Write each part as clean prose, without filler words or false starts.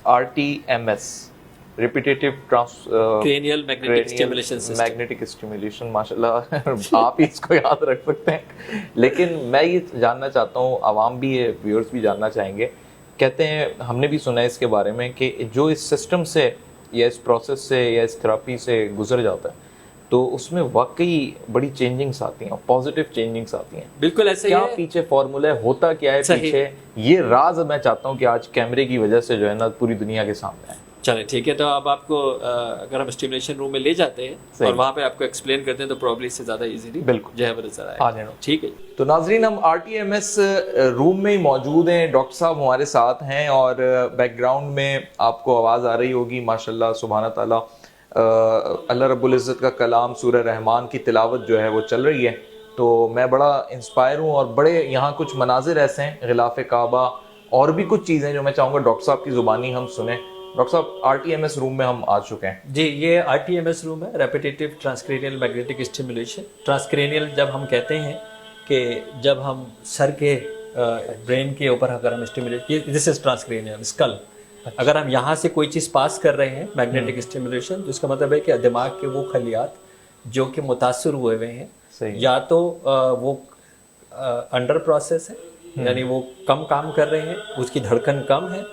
RTMS, repetitive cranial magnetic stimulation system. Magnetic stimulation, माशाल्लाह आप ही इसको याद रख सकते हैं। लेकिन मैं ये जानना चाहता हूँ, आवाम भी है, व्यूअर्स भी जानना चाहेंगे। कहते हैं, हमने भी सुना है इसके बारे में कि जो इस सिस्टम से या इस प्रोसेस से या इस थेरेपी से गुजर जाता है तो उसमें वाकई बड़ी चेंजिंग्स आती हैं, पॉजिटिव चेंजिंग्स आती हैं। बिल्कुल ऐसे क्या ही है। पीछे फॉर्मूला है, होता क्या है पीछे, ये राज मैं चाहता हूँ कि आज कैमरे की वजह से जो है ना पूरी दुनिया के सामने है। चले ठीक है, तो अब आपको अगर हम स्टिमुलेशन रूम में ले जाते हैं और वहाँ पे आपको एक्सप्लेन करते हैं तो प्रॉब्ली इससे ज़्यादा इजीली बिल्कुल जो है वो नजर आएगा। ठीक है, तो नाजरीन, हम RTMS रूम में ही मौजूद हैं, डॉक्टर साहब हमारे साथ हैं और बैकग्राउंड में आपको आवाज़ आ रही होगी माशाल्लाह सुभान ताला, अल्लाह रब्बुल इज़्ज़त का कलाम सूरह रहमान की तिलावत जो है वो चल रही है। तो मैं बड़ा इंस्पायर हूँ और बड़े यहाँ कुछ मनाजिर ऐसे हैं, गिलाफ काबा और भी कुछ चीज़ें जो मैं चाहूँगा डॉक्टर साहब की ज़ुबानी हम सुने। डॉक्टर साहब, RTMS रूम में हम आ चुके हैं जी। ये RTMS रूम है, repetitive transcranial magnetic stimulation. Transcranial जब हम कहते हैं कि जब हम सर के ब्रेन के ऊपर अगर हम stimulate, this is transcranial skull, अगर हम यहाँ से कोई चीज़ पास कर रहे हैं मैग्नेटिक स्टिमुलेशन, तो इसका मतलब है कि दिमाग के वो खलियात जो कि मुतासर हुए हुए हैं, या तो वो अंडर प्रोसेस है यानी वो कम काम कर रहे हैं, उसकी धड़कन कम है,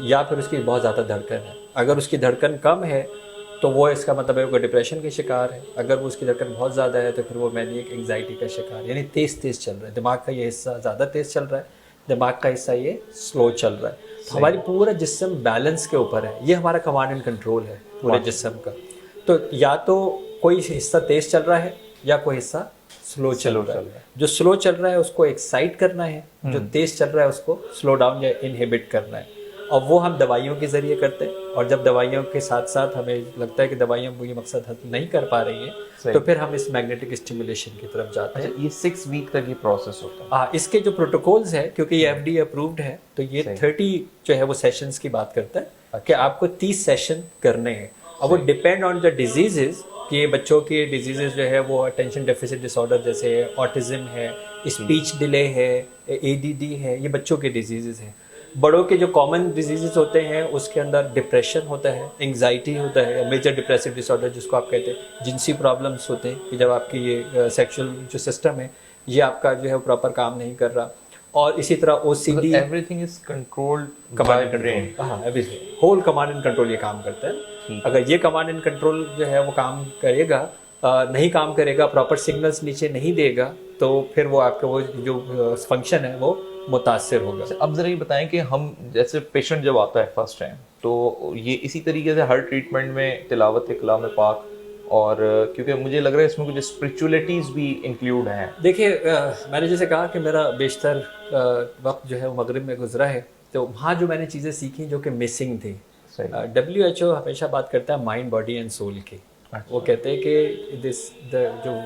या फिर उसकी बहुत ज़्यादा धड़कन है। अगर उसकी धड़कन कम है तो वो इसका मतलब है वो डिप्रेशन के शिकार है। अगर वो उसकी धड़कन बहुत ज़्यादा है तो फिर वो मैनिक एंग्जाइटी का शिकार, यानी तेज़ तेज़ चल रहा है दिमाग का ये हिस्सा, ज़्यादा तेज़ चल रहा है, दिमाग का हिस्सा ये स्लो चल रहा है। तो हमारी पूरा जिस्म बैलेंस के ऊपर है, ये हमारा कमांड एंड कंट्रोल है पूरे जिस्म का। तो या तो कोई हिस्सा तेज़ चल रहा है या कोई हिस्सा स्लो चल रहा है। जो स्लो चल रहा है उसको एक्साइट करना है, जो तेज़ चल रहा है उसको स्लो डाउन या इनहिबिट करना है। और वो हम दवाइयों के ज़रिए करते हैं, और जब दवाइयों के साथ साथ हमें लगता है कि दवाइयाँ ये मकसद हासिल नहीं कर पा रही हैं तो फिर हम इस मैग्नेटिक स्टिमुलेशन की तरफ जाते हैं। ये 6 वीक तक ये प्रोसेस होता है। हाँ, इसके जो प्रोटोकॉल्स है, क्योंकि ये FDA अप्रूव्ड है, तो ये 30 जो है वो सेशंस की बात करता है कि आपको 30 सेशन करने हैं। अब वो डिपेंड ऑन द डिजीजेज कि बच्चों के डिजीजेज जो है वो अटेंशन डेफिसिट डिसऑर्डर जैसे ऑटिज्म है, स्पीच डिले है, ADD है, ये बच्चों के डिजीजेज हैं। बड़ों के जो कॉमन डिजीजेस होते हैं उसके अंदर डिप्रेशन होता है, एंग्जाइटी होता है, मेजर डिप्रेसिव डिसऑर्डर जिसको आप कहते हैं, जिनसी प्रॉब्लम्स होते हैं कि जब आपकी ये सेक्सुअल जो सिस्टम है ये आपका जो है प्रॉपर काम नहीं कर रहा, और इसी तरह OCD, everything is controlled command and control. हाँ, everything, whole command and control ये काम करता है। अगर ये कमांड एंड कंट्रोल जो है वो काम करेगा, नहीं काम करेगा, प्रॉपर सिग्नल्स नीचे नहीं देगा, तो फिर वो आपका वो जो फंक्शन है वो मुतासिर होगा। अब जरा ये बताएं कि हम जैसे पेशेंट जब आता है फर्स्ट टाइम, तो ये इसी तरीके से हर ट्रीटमेंट में तिलावत कलाम पाक, और क्योंकि मुझे लग रहा है इसमें कुछ स्पिरिचुअलिटीज भी इंक्लूड हैं। देखिए, मैंने जैसे कहा कि मेरा बेशतर वक्त जो है वो मगरिब में गुजरा है, तो वहाँ जो मैंने चीज़ें सीखी जो कि मिसिंग थी। WHO हमेशा बात करता है माइंड बॉडी एंड सोल की। वो कहते हैं कि जो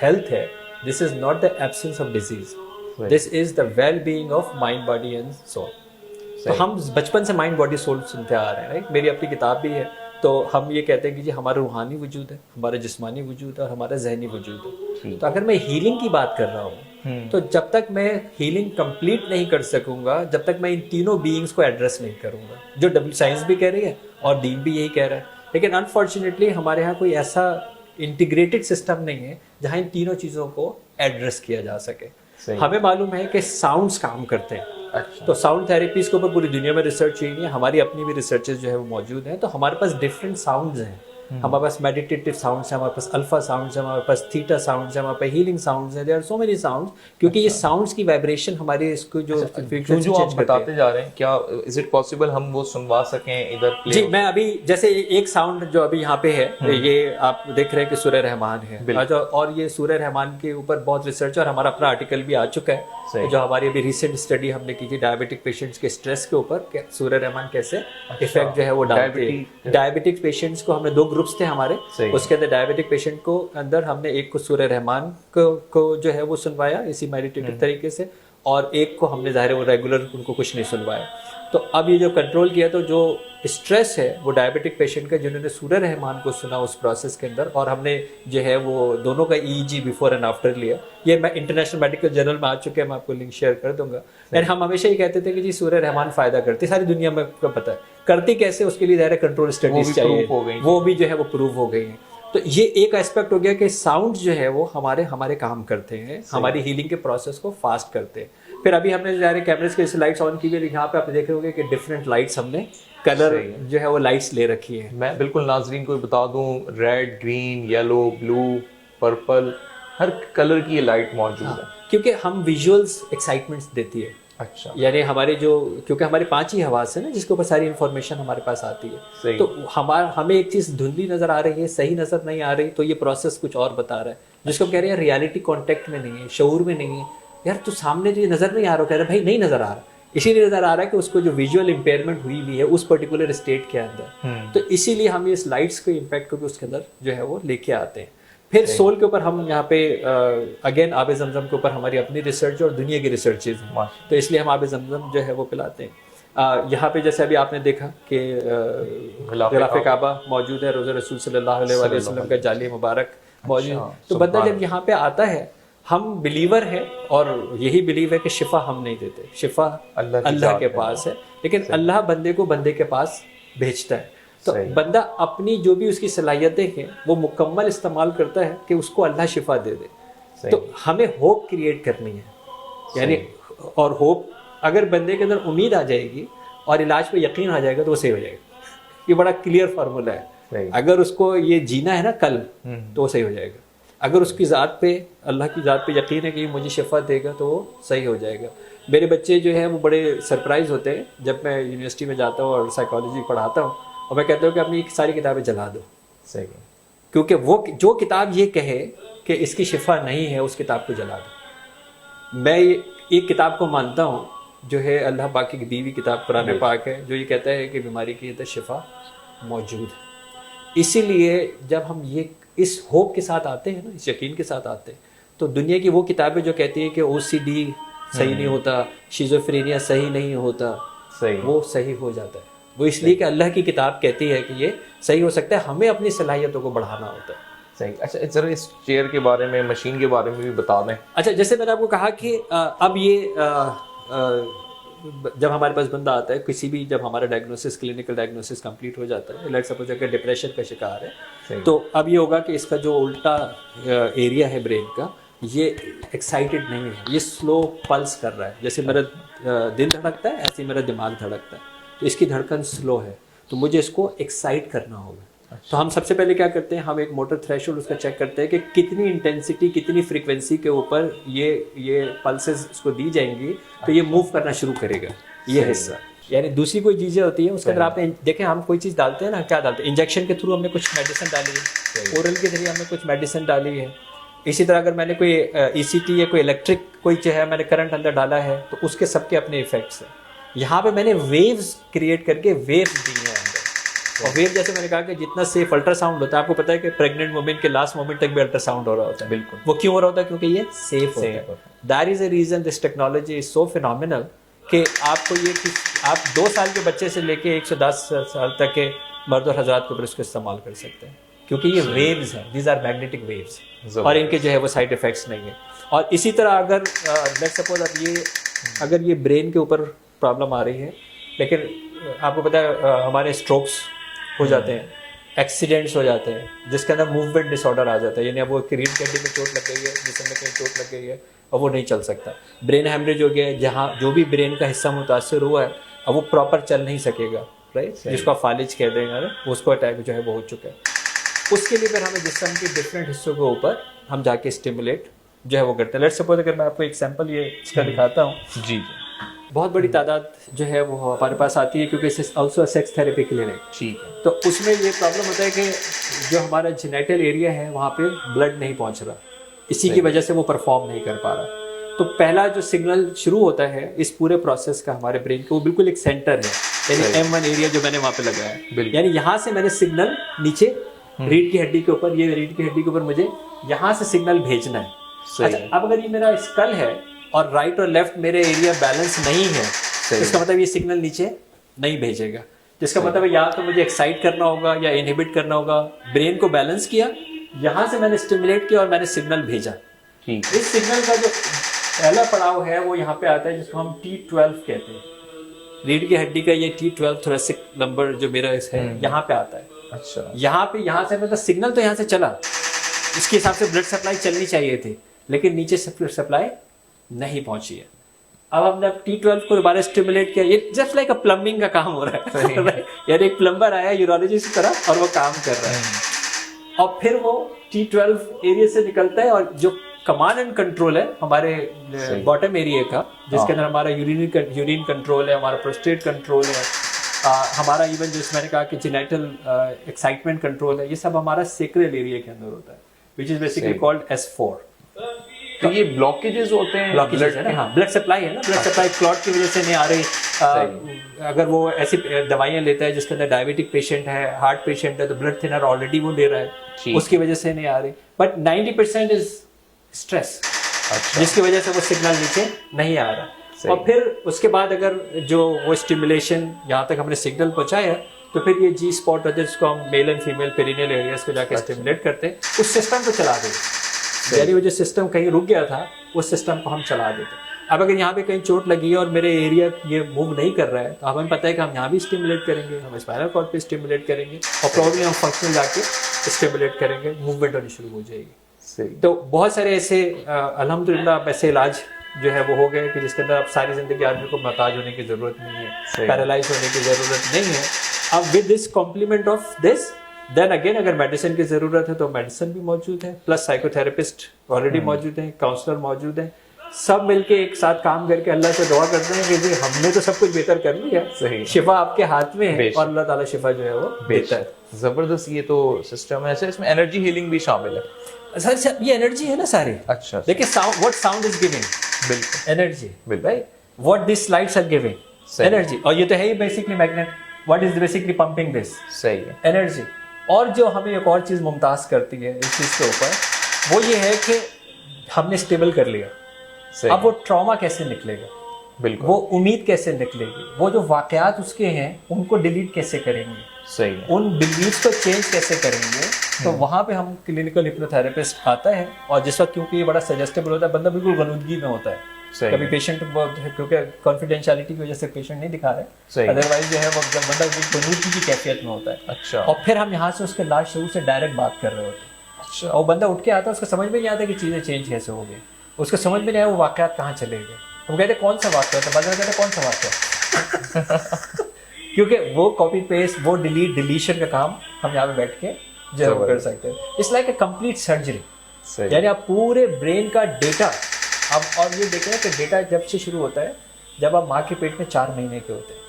हेल्थ है, this is not the absence of disease, this is the well being of mind body and soul. तो हम बचपन से माइंड बॉडी सोल सुनते आ रहे हैं, राइट? मेरी अपनी किताब भी है, तो हम ये कहते हैं कि जी हमारा रूहानी वजूद है, हमारा जिस्मानी वजूद है और हमारा जहनी वजूद है। तो अगर मैं हीलिंग की बात कर रहा हूँ तो जब तक मैं हीलिंग कंप्लीट नहीं कर सकूंगा, जब तक मैं इन तीनों बीइंग्स को एड्रेस नहीं करूंगा, जो डब्ल्यू साइंस भी कह रही है और दीन भी यही कह रहा है। लेकिन अनफॉर्चुनेटली हमारे यहाँ कोई ऐसा इंटीग्रेटेड सिस्टम नहीं है जहाँ इन तीनों चीज़ों को एड्रेस किया जा सके। हमें मालूम है कि साउंड्स काम करते हैं, तो साउंड थेरेपीज के ऊपर पूरी दुनिया में रिसर्च हुई है, हमारी अपनी भी रिसर्चेस जो है वो मौजूद हैं। तो हमारे पास डिफरेंट साउंड्स हैं, हमारे पास मेडिटेटिव साउंड्स हैं, हमारे पास अल्फा साउंड्स हैं, हमारे पास थीटा साउंड्स हैं, हमारे पास हीलिंग साउंड्स हैं। There are so many sounds, क्योंकि ये साउंड्स की वाइब्रेशन हमारे इसको जो फ्रीक्वेंसी आप बताते जा रहे हैं, क्या इज इट पॉसिबल हम वो सुनवा सकें इधर? जी, मैं अभी जैसे एक साउंड जो अभी यहाँ पे है, ये आप देख रहे हैं कि सूरह रहमान है, और ये सूरह रहमान के ऊपर बहुत रिसर्च और हमारा अपना आर्टिकल भी आ चुका है, जो हमारी अभी रिसेंट स्टडी हमने की थी डायबिटिक पेशेंट्स के स्ट्रेस के ऊपर, सूरह रहमान कैसे इफेक्ट जो है वो डालती है। डायबिटिक पेशेंट्स को हमने 2 ग्रुप्स थे हमारे, उसके अंदर डायबिटिक पेशेंट को अंदर हमने एक को सूरह रहमान को जो है वो सुनवाया इसी मेडिटेटिव तरीके से, और एक को हमने ज़ाहिर वो रेगुलर उनको कुछ नहीं सुनवाया। तो अब ये जो कंट्रोल किया, तो जो स्ट्रेस है वो डायबिटिक पेशेंट का, जिन्होंने सूर्य रहमान को सुना उस प्रोसेस के अंदर, और हमने जो है वो दोनों का EEG बिफोर एंड आफ्टर लिया, ये मैं इंटरनेशनल मेडिकल जर्नल में आ चुके हैं, मैं आपको लिंक शेयर कर दूंगा। एंड हम हमेशा ये कहते थे कि जी सूर्य रहमान फायदा करती, सारी दुनिया में आपको पता है करती कैसे, उसके लिए डायरेक्ट कंट्रोल स्टडीज चाहिए, वो भी जो है वो प्रूव हो गई हैं। तो ये एक एस्पेक्ट हो गया कि साउंड जो है वो हमारे काम करते हैं, हमारी हीलिंग के प्रोसेस को फास्ट करते हैं। फिर अभी हमने डायरेक्ट कैमरेज के लाइट्स ऑन की हुई, यहाँ पे आप देख रहे होंगे कि डिफरेंट लाइट्स हमने कलर जो है वो लाइट्स ले रखी है। मैं बिल्कुल नाजरीन को बता दूं, red, green, yellow, blue, purple, हर कलर की ये लाइट मौजूद है, क्योंकि हम विजुअल्स एक्साइटमेंट्स देती है। अच्छा, यानी हमारे जो, क्योंकि हमारे 5 ही हवास है ना जिसके ऊपर सारी इन्फॉर्मेशन हमारे पास आती है, तो हमें एक चीज़ धुंधली नज़र आ रही है, सही नज़र नहीं आ रही, तो ये प्रोसेस कुछ और बता रहा है, जिसको हम कह रहे हैं रियलिटी कॉन्टेक्ट में नहीं है, शऊर में नहीं है। यार तो सामने जो ये नज़र नहीं आ रहा, कह रहे भाई नहीं नज़र आ रहा, इसीलिए नज़र आ रहा है कि उसको जो विजुअल इम्पेयरमेंट हुई भी है उस पर्टिकुलर स्टेट के अंदर, तो इसीलिए हम इस लाइट्स के इम्पैक्ट को भी उसके अंदर जो है वो लेके आते हैं। फिर सोल के ऊपर हम यहाँ पे अगेन आबे जमजम के ऊपर हमारी अपनी रिसर्च और दुनिया की रिसर्चेज हैं, तो इसलिए हम आबे जमजम जो है वो पिलाते हैं। यहाँ पे जैसे अभी आपने देखा कि गिलाफ काबा मौजूद है, रोज़ा रसूल सल्लल्लाहु अलैहि वसल्लम का जाली मुबारक मौजूद है। तो बंदा जब यहाँ पे आता है, हम बिलीवर हैं और यही बिलीव है कि शिफा हम नहीं देते, शिफा अल्लाह के पास है, लेकिन अल्लाह बंदे को बंदे के पास भेजता है। तो बंदा अपनी जो भी उसकी सलाहियतें हैं वो मुकम्मल इस्तेमाल करता है कि उसको अल्लाह शिफा दे दे। तो हमें होप क्रिएट करनी है, यानी और होप अगर बंदे के अंदर उम्मीद आ जाएगी और इलाज पे यकीन आ जाएगा तो वो सही हो जाएगा। ये बड़ा क्लियर फार्मूला है। अगर उसको ये जीना है ना कल, तो वो सही हो जाएगा। अगर उसकी ज़ात पे, अल्लाह की ज़ात पे यकीन है कि ये मुझे शिफा देगा तो वो सही हो जाएगा। मेरे बच्चे जो है वो बड़े सरप्राइज होते हैं जब मैं यूनिवर्सिटी में जाता हूँ और साइकोलॉजी पढ़ाता हूँ और मैं कहता हूँ कि अपनी सारी किताबें जला दो। सही, क्योंकि वो जो किताब ये कहे कि इसकी शिफा नहीं है उस किताब को जला दो। मैं एक किताब को मानता हूँ जो है अल्लाह पाक की दी हुई किताब कुरान पाक है, जो ये कहता है कि बीमारी की तो शिफा मौजूद है। इसीलिए जब हम ये इस होप के साथ आते हैं ना, इस यकीन के साथ आते हैं, तो दुनिया की वो किताबें जो कहती है कि OCD सही नहीं होता, शिज़ोफ्रेनिया सही नहीं होता, वो सही हो जाता है। वो इसलिए कि अल्लाह की किताब कहती है कि ये सही हो सकता है, हमें अपनी सलाहियतों को बढ़ाना होता है। सही। अच्छा, जरा इस चेयर के बारे में, मशीन के बारे में भी बता दें। अच्छा, जैसे मैंने आपको कहा कि अब ये जब हमारे पास बंदा आता है किसी भी, जब हमारा डायग्नोसिस, क्लिनिकल डायग्नोसिस कंप्लीट हो जाता है, लेट्स सपोज अगर डिप्रेशन का शिकार है, तो अब ये होगा कि इसका जो उल्टा एरिया है ब्रेन का, ये एक्साइटेड नहीं है, ये स्लो पल्स कर रहा है। जैसे मेरा दिल धड़कता है ऐसे ही मेरा दिमाग धड़कता है, तो इसकी धड़कन स्लो है, तो मुझे इसको एक्साइट करना होगा। तो हम सबसे पहले क्या करते हैं, हम एक मोटर थ्रेशोल्ड उसका चेक करते हैं कि कितनी इंटेंसिटी, कितनी फ्रीक्वेंसी के ऊपर ये पल्सेस उसको दी जाएंगी तो ये मूव करना शुरू करेगा, ये हिस्सा। यानी दूसरी कोई चीज़ें होती है उसके अंदर आपने देखें, हम कोई चीज़ डालते हैं ना, क्या डालते हैं, इंजेक्शन के थ्रू हमने कुछ मेडिसिन डाली है, ओरल के जरिए हमने कुछ मेडिसिन डाली है। इसी तरह अगर मैंने कोई ECT या कोई इलेक्ट्रिक कोई जो है मैंने करंट अंदर डाला है, तो उसके सबके अपने इफेक्ट्स हैं। यहाँ पे मैंने वेव्स क्रिएट करके वेव्स दी हैं अंदर, और वेव जैसे मैंने कहा कि जितना सेफ अल्ट्रासाउंड होता है, आपको पता है कि प्रेग्नेंट वुमेन के लास्ट मोमेंट तक भी अल्ट्रासाउंड हो रहा होता है। बिल्कुल। वो क्यों हो रहा होता है? क्योंकि ये सेफ होता है। That is a reason this technology is so phenomenal कि आपको ये कि आप 2 साल के बच्चे से लेके 110 साल तक के मर्द और हजरात के ऊपर इसको इस्तेमाल कर सकते हैं, क्योंकि ये वेव्स हैं, दीज आर मैग्नेटिक वेव्स, और इनके जो है वो साइड इफेक्ट्स नहीं है। और इसी तरह अगर लेट्स सपोज अब अगर ये ब्रेन के ऊपर प्रॉब्लम आ रही है, लेकिन आपको पता है हमारे स्ट्रोक्स हो जाते हैं, एक्सीडेंट्स हो जाते हैं, जिसके अंदर मूवमेंट डिसऑर्डर आ जाता है, यानी अब वो रीढ़ की हड्डी में चोट लग गई है, जिसमें कहीं चोट लग गई है और वो नहीं चल सकता। ब्रेन हैमरेज हो गया है, जहाँ जो भी ब्रेन का हिस्सा मुतासर हुआ है अब वो प्रॉपर चल नहीं सकेगा, राइट, जिसको आप फालिज कह देंगे, उसको अटैक जो है वो हो चुका है। उसके लिए फिर हमें जिस्म के डिफरेंट हिस्सों के ऊपर हम जाके स्टिमुलेट जो है वो करते हैं। लेट्स सपोज अगर मैं आपको एक सैंपल ये इसका दिखाता हूँ, जी, बहुत बड़ी तादाद जो है वो हमारे पास आती है, क्योंकि इस ऑल्सो सेक्स थेरेपी क्लिनिक, ठीक है। तो उसमें ये प्रॉब्लम होता है कि जो हमारा जेनिटल एरिया है वहाँ पे ब्लड नहीं पहुँच रहा, इसी की वजह से वो परफॉर्म नहीं कर पा रहा। तो पहला जो सिग्नल शुरू होता है इस पूरे प्रोसेस का हमारे ब्रेन के, वो बिल्कुल एक सेंटर है, यानी M1 एरिया जो मैंने वहाँ पे लगाया है, यानी यहाँ से मैंने सिग्नल नीचे रीढ़ की हड्डी के ऊपर, ये रीढ़ की हड्डी के ऊपर मुझे यहाँ से सिग्नल भेजना है। अच्छा, अब अगर ये मेरा स्कल है और राइट और लेफ्ट मेरे एरिया बैलेंस नहीं है, तो इसका मतलब ये सिग्नल नीचे नहीं भेजेगा। जिसका मतलब है यहाँ तो मुझे एक्साइट करना होगा या इनहिबिट करना होगा। ब्रेन को बैलेंस किया, यहाँ से मैंने स्टिमुलेट किया और मैंने सिग्नल भेजा। ठीक। इस सिग्नल का जो पहला पड़ाव है वो यहाँ पे आता है, जिसको हम T12 कहते हैं। रीढ़ की हड्डी का ये T12 थोरेसिक नंबर जो मेरा है यहाँ पे आता है। अच्छा। यहाँ से मतलब सिग्नल तो यहाँ से चला, इसके हिसाब से ब्लड सप्लाई चलनी चाहिए थी, लेकिन नीचे से ब्लड सप्लाई नहीं पहुंची है। अब हमने T12 को दोबारा स्टिमुलेट किया, ये जस्ट लाइक अ प्लम्बिंग का काम हो रहा है यार, एक प्लम्बर आया यूरोलॉजिस्ट की तरह और वो काम कर रहा है। और फिर वो T12 एरिया से निकलता है और जो कमांड एंड कंट्रोल है हमारे बॉटम एरिया का, जिसके अंदर हमारा यूरिन कंट्रोल है, हमारा प्रोस्टेट कंट्रोल है, हमारा इवन जैसे मैंने कहा कि जेनेटल एक्साइटमेंट कंट्रोल है, ये सब हमारा सेक्रेल एरिया के अंदर होता है, which is basically called S4। तो ये ब्लॉकेजेस होते हैं, ब्लॉकेजेस है ना, हाँ ब्लड सप्लाई है ना, ब्लड सप्लाई क्लॉट की वजह से नहीं आ रही। अगर वो ऐसी दवाइयाँ लेता है जिसके अंदर डायबिटिक पेशेंट है, हार्ट पेशेंट है, तो ब्लड थिनर ऑलरेडी वो ले रहा है, उसकी वजह से नहीं आ रही। बट 90% इज स्ट्रेस, जिसकी वजह से वो सिग्नल नीचे नहीं आ रहा। और फिर उसके बाद अगर जो वो स्टिमुलेशन यहाँ तक हमने सिग्नल पहुंचाया, तो फिर ये जी स्पॉट होता है जिसको हम male and female perineal areas को जाके स्टिमुलेट करते हैं, उस सिस्टम को चला देते। यानी वो जो सिस्टम कहीं रुक गया था, उस सिस्टम को हम चला देते। अब अगर यहाँ पे कहीं चोट लगी है और मेरे एरिया ये मूव नहीं कर रहा है, तो हमें पता है कि हम यहाँ भी स्टिमुलेट करेंगे, हम स्पाइनल कॉर्ड पे स्टिमुलेट करेंगे और प्रॉब्लम हम फंक्शनल जाके स्टिमुलेट करेंगे, मूवमेंट होनी शुरू हो जाएगी। तो बहुत सारे ऐसे अल्हम्दुलिल्लाह ऐसे इलाज जो है वो हो गए कि जिसके अंदर अब सारी जिंदगी आदमी को मोहताज होने की जरूरत नहीं है, पैरालाइज होने की जरूरत नहीं है। अब with this complement of this, then again अगर मेडिसिन की जरूरत है तो मेडिसिन भी मौजूद है, प्लस साइकोथेरेपिस्ट ऑलरेडी मौजूद हैं, काउंसलर मौजूद हैं, सब मिलके एक साथ काम करके अल्लाह से दुआ करते हैं कि जी हमने तो सब कुछ बेहतर कर लिया, सही शिफा आपके हाथ में है और अल्लाह ताला शिफा जो है वो बेहतर। जबरदस्त ये तो सिस्टम है। ऐसे इसमें एनर्जी हीलिंग भी शामिल है। सर ये एनर्जी है ना सारी। अच्छा। देखिए sound, what sound is giving, बिल्कुल energy, right, what this lights are giving energy, और ये तो है ही basically magnet, what is basically pumping this, सही है, एनर्जी। और जो हमें एक और चीज मुमताज करती है इस चीज के ऊपर, वो ये है कि हमने स्टेबल कर लिया, अब वो ट्रॉमा कैसे निकलेगा, बिल्कुल वो उम्मीद कैसे निकलेगी, वो जो वाकयात उसके हैं उनको डिलीट कैसे करेंगे, सही है, उन बिलीव्स को चेंज कैसे करेंगे। तो वहाँ पे हम क्लिनिकल हिप्नोथेरेपिस्ट आता है, और जिस वक्त क्योंकि ये बड़ा सजेस्टेबल होता है, बंदा बिल्कुल गनुदगी में होता है, कभी पेशेंट क्योंकि कॉन्फिडेंशियलिटी की वजह से पेशेंट नहीं दिखा रहा है, अदरवाइज जो है वो बंदा गनुदगी की कैफियत में होता है। अच्छा। और फिर हम यहाँ से उसके लास्ट शुरू से डायरेक्ट बात कर रहे होते हैं। अच्छा। और बंदा उठ के आता है, उसको समझ में नहीं आता कि चीज़ें चेंज कैसे हो गई, उसको समझ में नहीं आया वो वाकयात कहाँ चले गए। वो कहते कौन सा वाक्य होता है, बंदा कहते कौन सा वाक्य क्योंकि वो कॉपी पेस्ट, वो डिलीट डिलीशन का काम हम यहाँ पे बैठ के जरूर कर सकते हैं। It's like a complete surgery, यानी आप पूरे ब्रेन का डेटा अब, और ये देखें कि डेटा जब से शुरू होता है जब आप माँ के पेट में 4 महीने के होते हैं।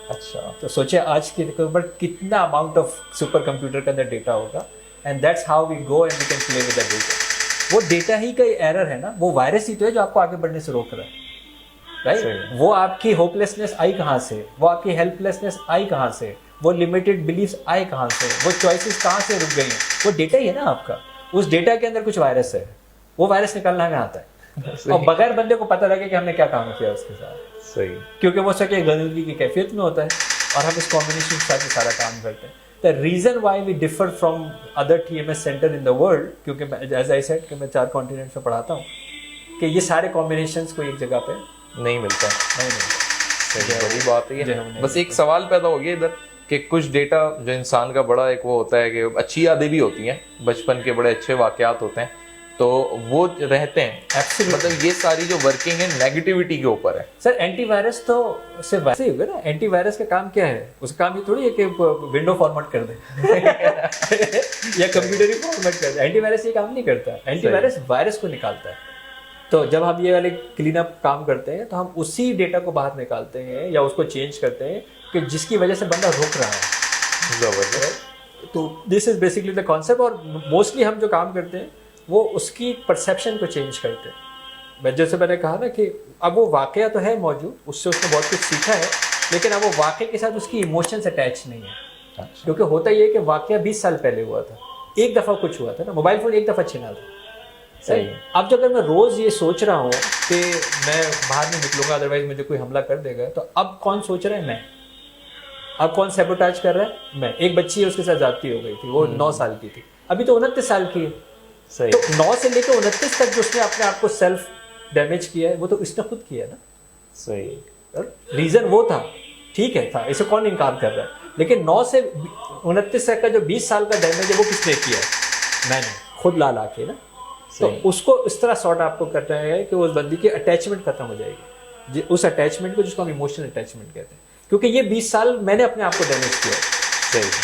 अच्छा। तो सोचिए आज के ऊपर कितना अमाउंट ऑफ सुपर कंप्यूटर के अंदर डेटा होगा, and that's how we go and we can play with the data. वो डेटा ही का एरर है ना, वो वायरस ही तो है जो आपको आगे बढ़ने से रोक रहा है, राइट। वो आपकी होपलेसनेस आई कहाँ से, वो आपकी हेल्पलेसनेस आई कहाँ से, वो लिमिटेड बिलीफ्स आए कहाँ से, वो चॉइसेस कहाँ से रुक गई हैं, वो डेटा ही है ना आपका। उस डेटा के अंदर कुछ वायरस है, वो वायरस निकलना कहाँ आता है और बगैर बंदे को पता लगे कि हमने क्या काम किया उसके साथ, सही, क्योंकि वो सके गनुदगी की कैफियत में होता है और हम इस कॉम्बिनेशन के साथ सारा काम करते हैं। The reason why we differ from other TMS centre in the world, क्योंकि एज आई सेड कि मैं 4 कॉन्टिनेंट पे पढ़ाता हूँ, कि ये सारे कॉम्बिनेशंस को एक जगह पे नहीं मिलता, नहीं मिलता। बड़ी बात है। बस एक सवाल पैदा हो गया इधर कि कुछ डेटा जो इंसान का बड़ा एक वो होता है कि अच्छी यादें भी होती हैं, बचपन के बड़े अच्छे वाकयात होते हैं, तो वो रहते हैं। मतलब ये सारी जो वर्किंग है नेगेटिविटी के ऊपर है। सर एंटीवायरस तो सिर्फ वैसे ही होगा ना, एंटीवायरस का काम क्या है, उसका काम ये थोड़ी है कि विंडो फॉर्मेट कर दे या कंप्यूटर ही फॉर्मेट कर दे। एंटीवायरस ये काम नहीं करता, एंटीवायरस वायरस को निकालता है। तो जब हम ये वाले क्लीन अप काम करते हैं तो हम उसी डेटा को बाहर निकालते हैं या उसको चेंज करते हैं कि जिसकी वजह से बंदा रुक रहा है। जबरदस्त। तो this is basically the concept. और मोस्टली हम जो काम करते हैं वो उसकी परसेप्शन को चेंज करते हैं। मैं जैसे मैंने कहा ना कि अब वो वाकया तो है मौजूद, उससे उसने बहुत कुछ सीखा है, लेकिन अब वो वाकये के साथ उसकी इमोशंस अटैच नहीं है। अच्छा। क्योंकि होता ये कि वाकया 20 साल पहले हुआ था, एक दफ़ा कुछ हुआ था ना, मोबाइल फ़ोन एक दफ़ा छीना था, सही। अब जो अगर मैं रोज़ ये सोच रहा हूँ कि मैं बाहर नहीं निकलूंगा अदरवाइज मुझे कोई हमला कर देगा, तो अब कौन सोच रहा है, मैं। अब कौन सैबोटाज कर रहा है? मैं। एक बच्ची है, उसके साथ जाती हो गई थी, वो 9 साल की थी, अभी तो 29 साल की है। सही। तो 9 से लेकर 29 तक जो उसने अपने आप को सेल्फ डैमेज किया है, वो तो इसने खुद किया ना। सही। रीजन वो था, ठीक है, था, इसे कौन इनकार कर रहा है, लेकिन 9 से 29 तक का जो 20 साल का डैमेज है वो किसने किया है? मैंने खुद ला के ना। तो उसको इस तरह सॉर्ट आपको करना है कि उस बंदी की अटैचमेंट खत्म हो जाएगी, उस अटैचमेंट को जिसको हम इमोशनल अटैचमेंट कहते हैं, क्योंकि ये 20 साल मैंने अपने आप को डैमेज किया है। सही।